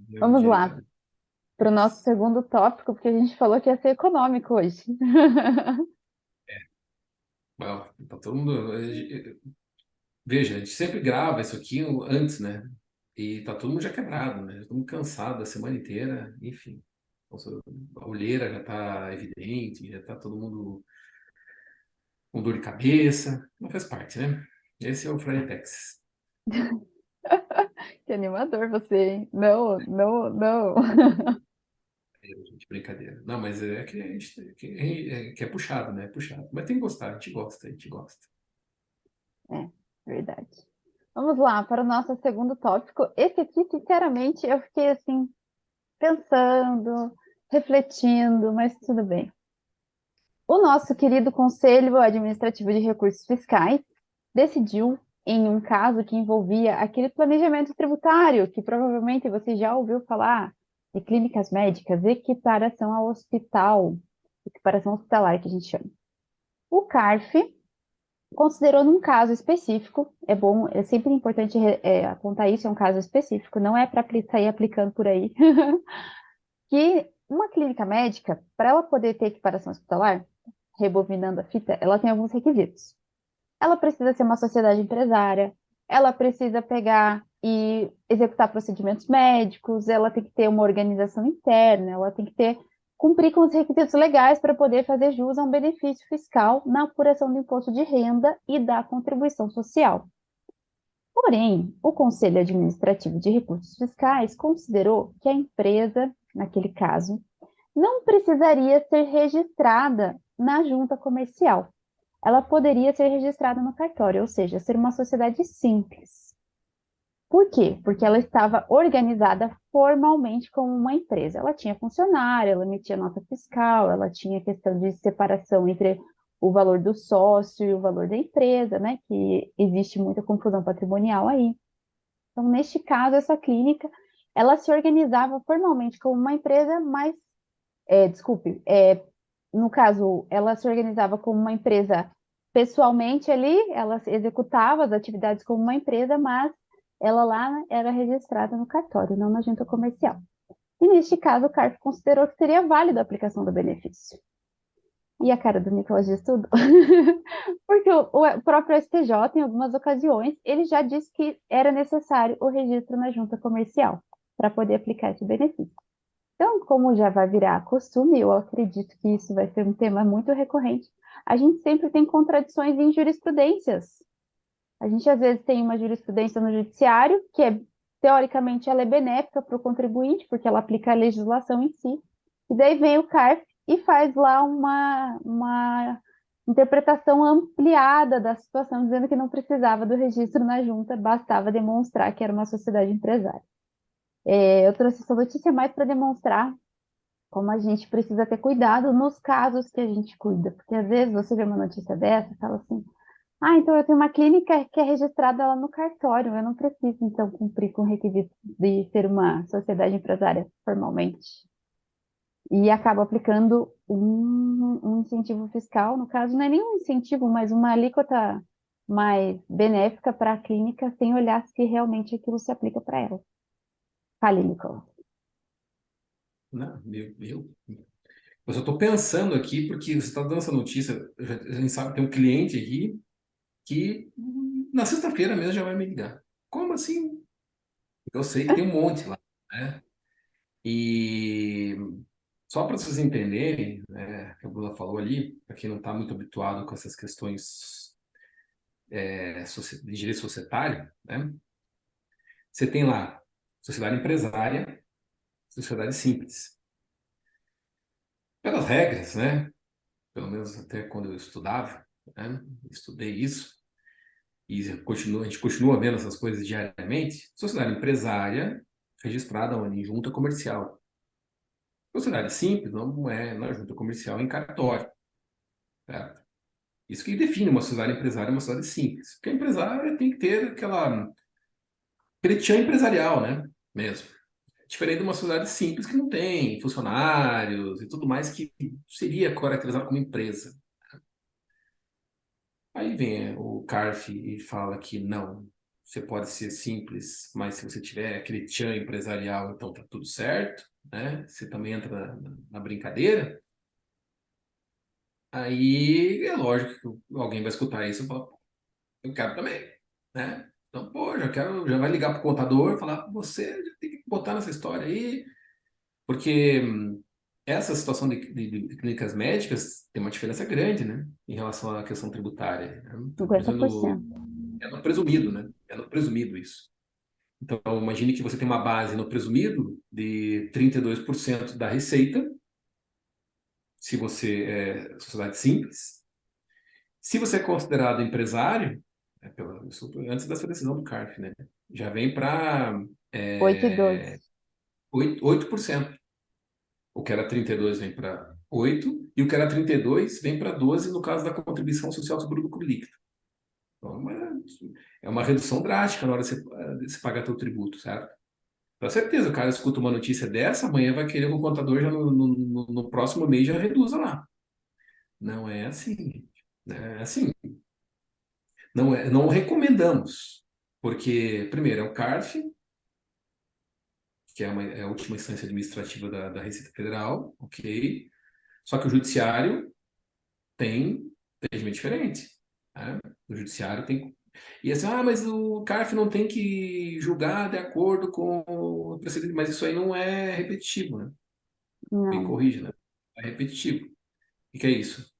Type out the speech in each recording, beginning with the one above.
Meu Vamos lá Deus. para o nosso segundo tópico, porque a gente falou que ia ser econômico hoje. Bom, tá todo mundo. Veja, a gente sempre grava isso aqui antes, né? E tá todo mundo já quebrado, né? Já estamos cansados da semana inteira, enfim. A olheira já tá evidente, já tá todo mundo com dor de cabeça. Não faz parte, né? Esse é o Friday Texas. Que animador você, hein? Não, não, não. Gente, brincadeira. Não, mas é que a gente que é puxado, né? É puxado. Mas tem que gostar, a gente gosta, a gente gosta. É, verdade. Vamos lá para o nosso segundo tópico. Esse aqui, sinceramente, eu fiquei assim, pensando, refletindo, mas tudo bem. O nosso querido Conselho Administrativo de Recursos Fiscais decidiu, em um caso que envolvia aquele planejamento tributário, que provavelmente você já ouviu falar, de clínicas médicas, equiparação ao hospital, equiparação hospitalar, que a gente chama. O CARF considerou num caso específico, é bom, é sempre importante apontar isso, é um caso específico, não é para sair aplicando por aí, que uma clínica médica, para ela poder ter equiparação hospitalar, rebobinando a fita, ela tem alguns requisitos. Ela precisa ser uma sociedade empresária, ela precisa pegar e executar procedimentos médicos, ela tem que ter uma organização interna, ela tem que ter cumprir com os requisitos legais para poder fazer jus a um benefício fiscal na apuração do imposto de renda e da contribuição social. Porém, o Conselho Administrativo de Recursos Fiscais considerou que a empresa, naquele caso, não precisaria ser registrada na junta comercial. Ela poderia ser registrada no cartório, ou seja, ser uma sociedade simples. Por quê? Porque ela estava organizada formalmente como uma empresa. Ela tinha funcionário, ela emitia nota fiscal, ela tinha questão de separação entre o valor do sócio e o valor da empresa, né? Que existe muita confusão patrimonial aí. Então, neste caso, essa clínica, ela se organizava formalmente como uma empresa, mas, desculpe, no caso, ela se organizava como uma empresa pessoalmente ali, ela executava as atividades como uma empresa, mas ela lá era registrada no cartório, não na junta comercial. E neste caso, o CARF considerou que seria válida a aplicação do benefício. E a cara do Nicolas diz tudo. Porque o próprio STJ, em algumas ocasiões, ele já disse que era necessário o registro na junta comercial para poder aplicar esse benefício. Então, como já vai virar costume, eu acredito que isso vai ser um tema muito recorrente. A gente sempre tem contradições em jurisprudências. A gente às vezes tem uma jurisprudência no judiciário que teoricamente ela é benéfica para o contribuinte, porque ela aplica a legislação em si. E daí vem o CARF e faz lá uma interpretação ampliada da situação, dizendo que não precisava do registro na junta, bastava demonstrar que era uma sociedade empresária. Eu trouxe essa notícia mais para demonstrar como a gente precisa ter cuidado nos casos que a gente cuida. Porque às vezes você vê uma notícia dessa e fala assim: ah, então eu tenho uma clínica que é registrada lá no cartório, eu não preciso então cumprir com o requisito de ser uma sociedade empresária formalmente. E acaba aplicando um incentivo fiscal, no caso, não é nenhum incentivo, mas uma alíquota mais benéfica para a clínica, sem olhar se realmente aquilo se aplica para ela. Fale, Nicolas. Não, Mas eu estou pensando aqui, porque você está dando essa notícia, a gente sabe, tem um cliente aqui que na sexta-feira mesmo já vai me ligar. Como assim? Eu sei que tem um monte lá, né? E só para vocês entenderem, né, que a Bruna falou ali, para quem não está muito habituado com essas questões de direito societário, né? Você tem lá sociedade empresária, sociedade simples. Pelas regras, né? Pelo menos até quando eu estudava, né? Estudei isso a gente continua vendo essas coisas diariamente. Sociedade empresária registrada onde? Em junta comercial. Sociedade simples não é na junta comercial, é em cartório. Certo? Isso que define uma sociedade empresária e uma sociedade simples. Porque a empresária tem que ter aquele tchan empresarial, né? Mesmo. Diferente de uma sociedade simples que não tem funcionários e tudo mais que seria caracterizado como empresa. Aí vem o CARF e fala que não. você pode ser simples, mas se você tiver aquele tchan empresarial, então tá tudo certo, né? Você também entra na brincadeira. Aí é lógico que alguém vai escutar isso e falar, "Pô, eu quero também, né? Então, pô, já vai ligar pro contador e falar, você já tem que botar nessa história aí, porque essa situação de clínicas médicas tem uma diferença grande, né? Em relação à questão tributária, né? Por cinquenta por exemplo, cento é no presumido, né? É no presumido isso. Então, imagine que você tem uma base no presumido de 32% da receita, se você é sociedade simples. Se você é considerado empresário, isso antes dessa decisão do CARF, né? Já vem para 8 e 12. 8%. O que era 32 vem para 8, e o que era 32 vem para 12 no caso da contribuição social sobre o lucro líquido. Então, é uma redução drástica na hora de você pagar teu tributo, certo? Com certeza, o cara escuta uma notícia dessa, amanhã vai querer que o contador já no próximo mês já reduza lá. Não é assim. É assim. Não recomendamos, porque, primeiro, é o CARF, que é a última instância administrativa da Receita Federal, ok? Só que o Judiciário tem regimento diferente. Né? O Judiciário tem. E assim, mas o CARF não tem que julgar de acordo com o procedimento, mas isso aí não é repetitivo, né? Me Não, corrija, né? É repetitivo. O que é isso?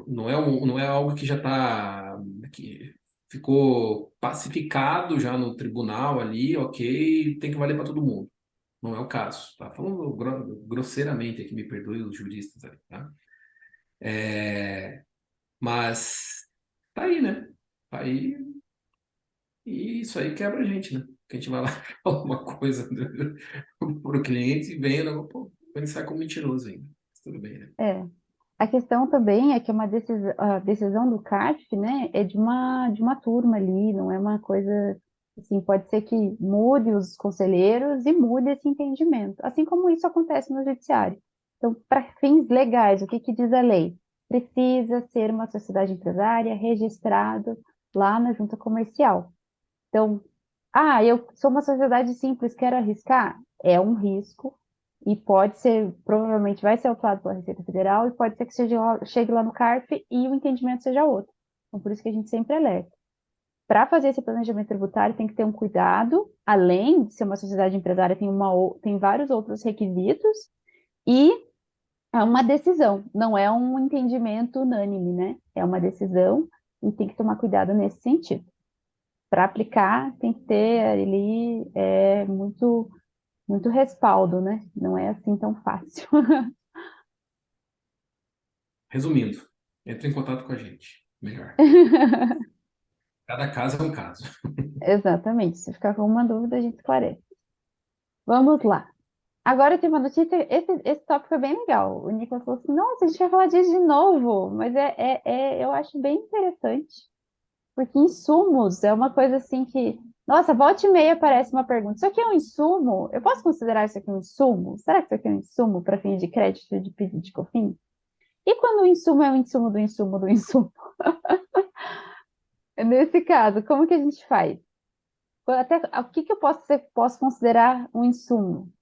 Não é algo que já está, que ficou pacificado já no tribunal ali, ok, tem que valer para todo mundo. Não é o caso, tá? Falando grosseiramente aqui, me perdoe os juristas aí, tá? Mas tá aí, né? Tá aí, e isso aí quebra a gente, né? Que a gente vai lá e fala uma coisa pro cliente e vem, né? Pô, vai sair como mentiroso ainda. Mas tudo bem, né? é. A questão também é que uma decisão, a decisão do CARF, né, é de uma turma ali, não é uma coisa, assim, pode ser que mude os conselheiros e mude esse entendimento, assim como isso acontece no judiciário. Então, para fins legais, o que que diz a lei? Precisa ser uma sociedade empresária registrado lá na junta comercial. Então, eu sou uma sociedade simples, quero arriscar? É um risco e pode ser, provavelmente vai ser autuado pela Receita Federal e pode ser que chegue lá no CARF e o entendimento seja outro. Então, por isso que a gente sempre alerta. Para fazer esse planejamento tributário, tem que ter um cuidado, além de ser uma sociedade empresária, tem vários outros requisitos e é uma decisão, não é um entendimento unânime, né? É uma decisão e tem que tomar cuidado nesse sentido. Para aplicar, tem que ter ali muito, muito respaldo, né? Não é assim tão fácil. Resumindo, entre em contato com a gente. Melhor. Cada caso é um caso. Exatamente. Se ficar com alguma dúvida, a gente esclarece. Vamos lá. Agora tem uma notícia. Esse tópico é bem legal. O Nicolas falou assim: nossa, a gente vai falar disso de novo. Mas eu acho bem interessante. Porque insumos é uma coisa assim que. Nossa, volta e meia aparece uma pergunta. Isso aqui é um insumo? Eu posso considerar isso aqui um insumo? Será que isso aqui é um insumo para fins de crédito de PIS e de COFINS? E quando o insumo é o insumo do insumo do insumo? Nesse caso, como que a gente faz? Até, o que que eu posso considerar um insumo,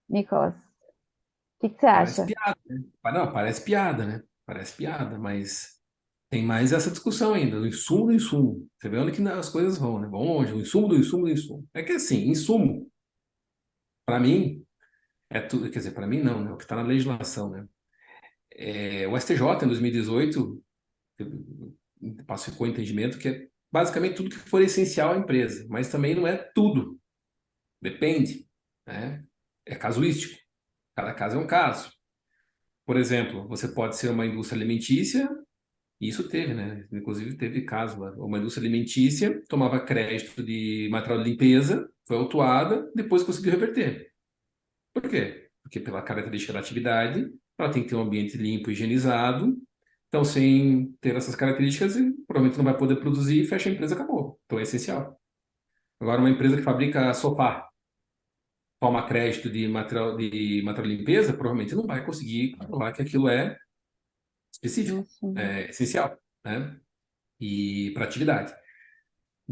Nicolas? O que que você Parece acha? piada, né? Não, parece piada, né? Parece piada, mas tem mais essa discussão ainda, do insumo do insumo. Você vê onde que as coisas vão, né? Vão longe, o insumo do insumo do insumo. É que assim, insumo, para mim, é tudo, quer dizer, para mim não, né? O que está na legislação, né? O STJ, em 2018, pacificou o entendimento que é basicamente tudo que for essencial à empresa, mas também não é tudo. Depende, né? É casuístico. Cada caso é um caso. Por exemplo, você pode ser uma indústria alimentícia, e isso teve, né? Inclusive teve caso lá. Uma indústria alimentícia tomava crédito de material de limpeza, foi autuada, depois conseguiu reverter. Por quê? Porque pela característica da atividade, ela tem que ter um ambiente limpo e higienizado. Então, sem ter essas características, provavelmente não vai poder produzir, fecha a empresa, acabou. Então é essencial. Agora, uma empresa que fabrica sofá, toma crédito de material de limpeza, provavelmente não vai conseguir falar que aquilo é específico, Insumo. é essencial, né? E para atividade.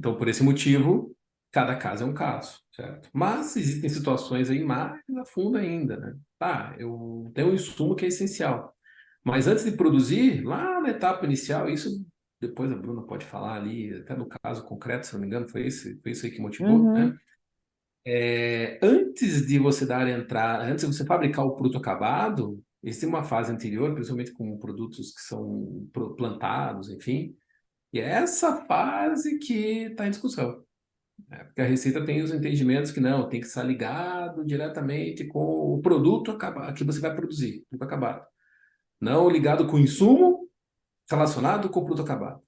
Então, por esse motivo, cada caso é um caso, certo? Mas existem situações aí mais a fundo ainda, né? Tá, eu tenho um insumo que é essencial. Mas antes de produzir, lá na etapa inicial, isso depois a Bruna pode falar ali, até no caso concreto, se não me engano, foi isso aí que motivou, né? Uhum, Antes de você dar entrada, antes de você fabricar o produto acabado, existe uma fase anterior, principalmente com produtos que são plantados, enfim, e é essa fase que está em discussão. Porque a Receita tem os entendimentos que não, tem que estar ligado diretamente com o produto que você vai produzir, produto acabado. Não ligado com o insumo relacionado com o produto acabado.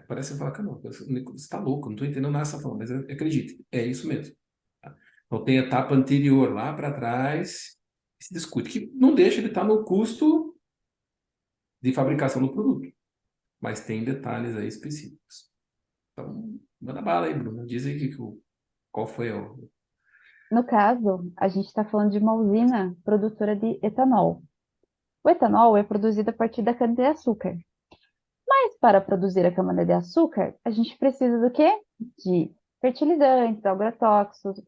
Parece que você fala, cara, não, você está louco, não estou entendendo nada que você está falando, mas acredite, é isso mesmo. Tá? Então tem a etapa anterior lá para trás, que se discute, que não deixa de estar no custo de fabricação do produto, mas tem detalhes aí específicos. Então, manda bala aí, Bruno. Diz aí qual foi o. no caso, a gente está falando de uma usina produtora de etanol. O etanol é produzido a partir da cana-de-açúcar. Mas para produzir a cana-de-açúcar, a gente precisa do quê? De fertilizantes, agrotóxicos,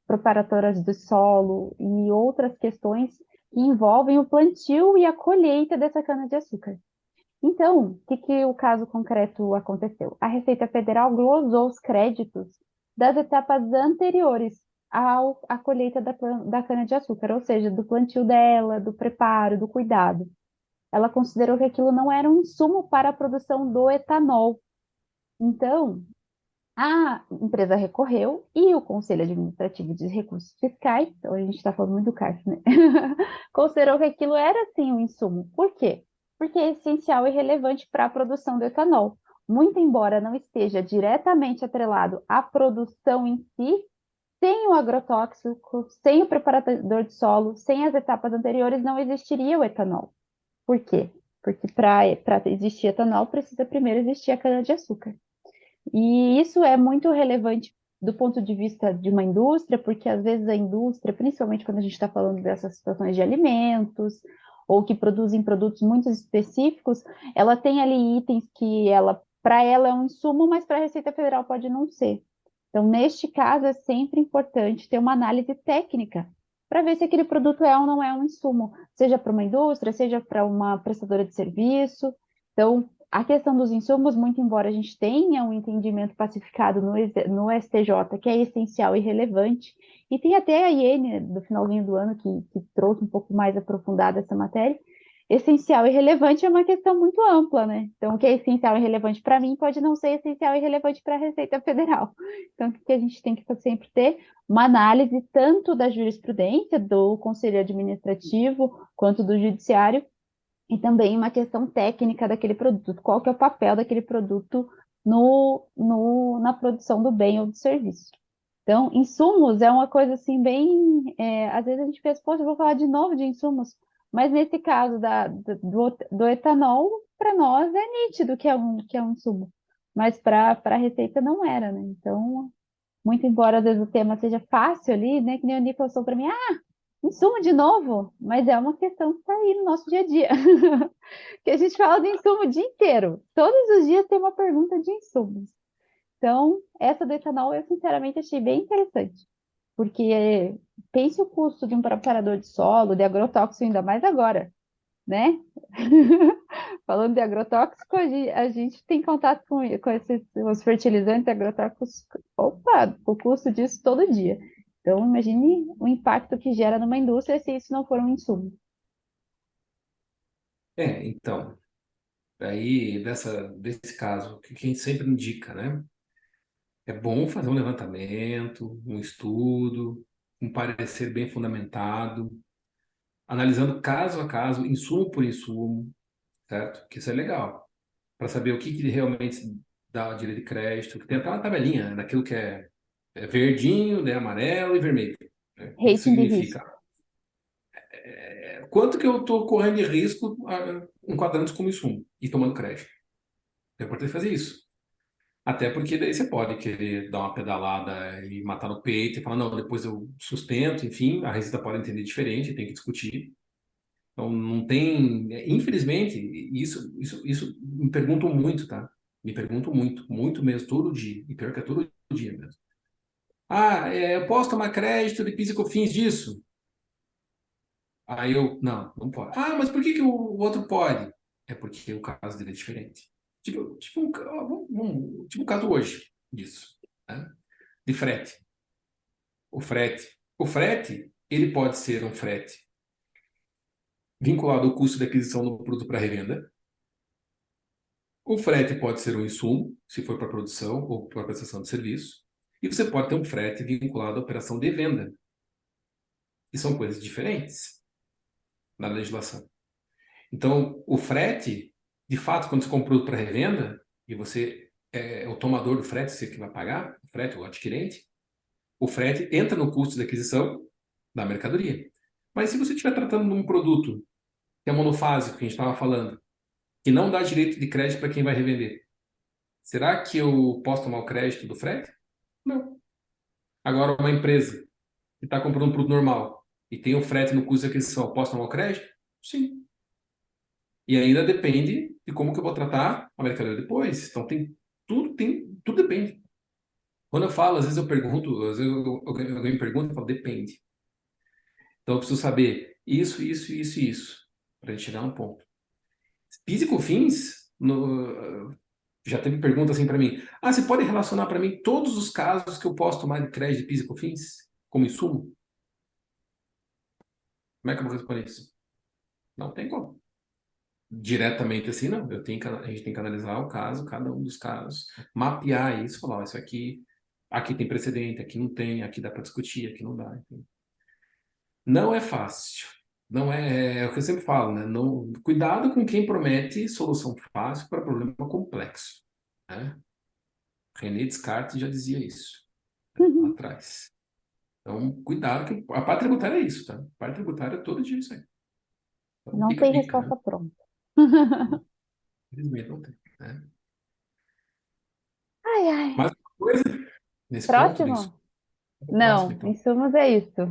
preparatórios do solo e outras questões que envolvem o plantio e a colheita dessa cana-de-açúcar. Então, que o caso concreto aconteceu? A Receita Federal glosou os créditos das etapas anteriores à colheita da cana-de-açúcar, ou seja, do plantio dela, do preparo, do cuidado. Ela considerou que aquilo não era um insumo para a produção do etanol. Então, a empresa recorreu e o Conselho Administrativo de Recursos Fiscais, então a gente está falando muito do CARF, né? Considerou que aquilo era sim um insumo. Por quê? Porque é essencial e relevante para a produção do etanol. Muito embora não esteja diretamente atrelado à produção em si, sem o agrotóxico, sem o preparador de solo, sem as etapas anteriores, não existiria o etanol. Por quê? Porque para existir etanol precisa primeiro existir a cana-de-açúcar. E isso é muito relevante do ponto de vista de uma indústria, porque às vezes a indústria, principalmente quando a gente está falando dessas situações de alimentos, ou que produzem produtos muito específicos, ela tem ali itens que para ela é um insumo, mas para a Receita Federal pode não ser. Então, neste caso, é sempre importante ter uma análise técnica para ver se aquele produto é ou não é um insumo, seja para uma indústria, seja para uma prestadora de serviço. Então, a questão dos insumos, muito embora a gente tenha um entendimento pacificado no STJ, que é essencial e relevante, e tem até a IN do finalzinho do ano que trouxe um pouco mais aprofundada essa matéria, essencial e relevante é uma questão muito ampla, né? Então, o que é essencial e relevante para mim pode não ser essencial e relevante para a Receita Federal. Então, o que a gente tem que sempre ter? Uma análise tanto da jurisprudência, do Conselho Administrativo, quanto do Judiciário, e também uma questão técnica daquele produto, qual que é o papel daquele produto na produção do bem ou do serviço. Então, insumos é uma coisa assim bem, às vezes a gente pensa, poxa, eu vou falar de novo de insumos, mas nesse caso do etanol, para nós é nítido que é um insumo, mas para a Receita não era, né? Então, muito embora às vezes o tema seja fácil ali, né? Que nem o Nicolas falou para mim, insumo de novo, mas é uma questão que está aí no nosso dia a dia. Que a gente fala de insumo o dia inteiro. Todos os dias tem uma pergunta de insumos. Então, essa do etanol eu sinceramente achei bem interessante, porque pense o custo de um preparador de solo, de agrotóxico, ainda mais agora, né? Falando de agrotóxico, a gente tem contato com esses os fertilizantes agrotóxicos, opa, o custo disso todo dia. Então, imagine o impacto que gera numa indústria se isso não for um insumo. Então, aí desse caso, o que a gente sempre indica, né? É bom fazer um levantamento, um estudo, um parecer bem fundamentado, analisando caso a caso, insumo por insumo, certo? Que isso é legal, para saber o que realmente dá direito de crédito, que tem até uma tabelinha, né, daquilo que é verdinho, né, amarelo e vermelho. Né? O que isso Rating de risco. significa? Quanto que eu estou correndo de risco enquadrando isso como insumo e tomando crédito? É importante fazer isso. Até porque daí você pode querer dar uma pedalada e matar no peito e falar, não, depois eu sustento, enfim, a Receita pode entender diferente, tem que discutir. Então, não tem. Infelizmente, isso me perguntam muito, tá? Me perguntam muito, muito mesmo, todo dia. E pior que é todo dia mesmo. Eu posso tomar crédito de PIS e COFINS disso? Aí eu, não, não pode. Mas por que que o outro pode? É porque o caso dele é diferente. Tipo um caso hoje disso, né? De frete. O frete, ele pode ser um frete vinculado ao custo de aquisição do produto para revenda. O frete pode ser um insumo, se for para produção ou para prestação de serviço. E você pode ter um frete vinculado à operação de venda. E são coisas diferentes na legislação. Então, o frete, de fato, quando você compra um produto para revenda, e você é o tomador do frete, você que vai pagar, o frete, o adquirente, o frete entra no custo de aquisição da mercadoria. Mas se você estiver tratando de um produto que é monofásico, que a gente estava falando, que não dá direito de crédito para quem vai revender, será que eu posso tomar o crédito do frete? Não. Agora, uma empresa que está comprando um produto normal e tem o frete no custo de aquisição, eu posso tomar o crédito? Sim. E ainda depende de como que eu vou tratar a mercadoria depois. Então, tudo depende. Quando eu falo, às vezes eu pergunto, às vezes alguém me pergunta, eu falo, depende. Então, eu preciso saber isso, isso, isso e isso, para a gente chegar a um ponto. PIS e COFINS, já teve pergunta assim para mim, você pode relacionar para mim todos os casos que eu posso tomar de crédito de PIS e COFINS como insumo? Como é que eu vou responder isso? Não tem como. Diretamente assim, não. A gente tem que analisar o caso, cada um dos casos, mapear isso, falar, isso aqui tem precedente, aqui não tem, aqui dá para discutir, aqui não dá. Enfim. Não é fácil. Não é o que eu sempre falo, né? Não, cuidado com quem promete solução fácil para problema complexo, né? René Descartes já dizia isso, né, lá Uhum. atrás. Então, cuidado que a parte tributária é isso, tá? A parte tributária é todo dia isso aí. Então, Não pica, tem pica, né? resposta pronta. Infelizmente não tem, né? Ai, ai. Mais uma coisa nesse ponto, Denise? Próximo? O próximo, Não, então. insumos é isso.